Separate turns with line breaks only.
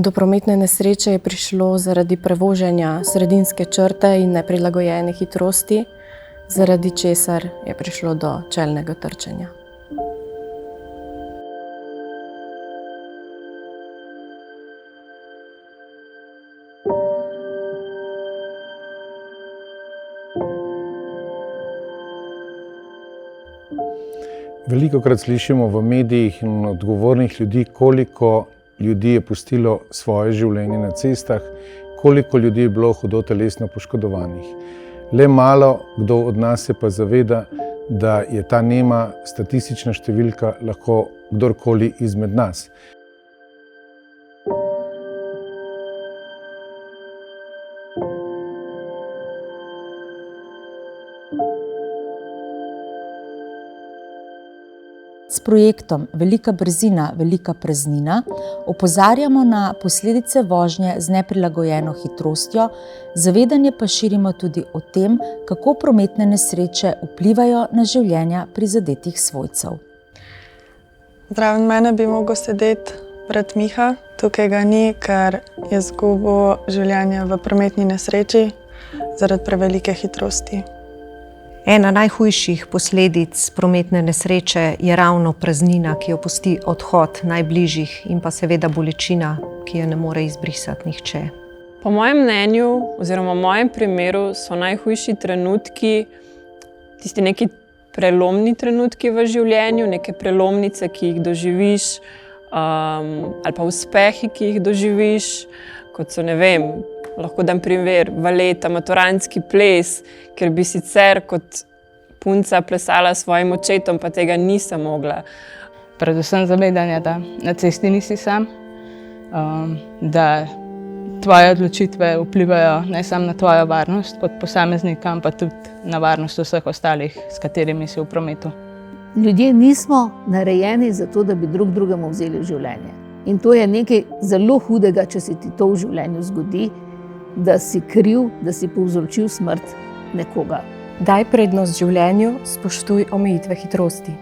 Do prometne nesreče je prišlo zaradi prevoženja sredinske črte in neprilagojene hitrosti, zaradi česar je prišlo do čelnega trčenja.
Velikokrat slišimo v medijih in odgovornih ljudi, koliko ljudi je pustilo svoje življenje na cestah, koliko ljudi je bilo hudo telesno poškodovanih. Le malo kdo od nas se pa zaveda, da je ta nema statistična številka lahko kdorkoli izmed nas.
S projektom Velika brzina, velika praznina opozarjamo na posledice vožnje z neprilagojeno hitrostjo, zavedanje pa širimo tudi o tem, kako prometne nesreče vplivajo na življenja prizadetih svojcev.
Zraven mene bi mogel sedeti brat Miha, tukaj ga ni, ker je izgubil življenje v prometni nesreči zaradi prevelike hitrosti.
Ena najhujših posledic prometne nesreče je ravno praznina, ki jo pusti odhod najbližjih in pa seveda bolečina, ki jo ne more izbrisati nihče.
Po mojem mnenju, oziroma v mojem primeru, so najhujši trenutki tisti neki prelomni trenutki v življenju, neke prelomnice, ki jih doživiš, ali pa uspehi, ki jih doživiš, kot so, ne vem, lahko dam primer, valet, maturantski ples, ker bi sicer kot punca plesala s svojim očetom, pa tega nisem mogla.
Predvsem zavedanje, da na cesti nisi sam, da tvoje odločitve vplivajo ne samo na tvojo varnost kot posameznika, pa tudi na varnost vseh ostalih, s katerimi si v prometu.
Ljudje nismo narejeni za to, da bi drug drugemu vzeli življenje. In to je nekaj zelo hudega, če se ti to v življenju zgodi, da si kriv, da si povzročil smrt nekoga.
Daj prednost življenju, spoštuj omejitve hitrosti.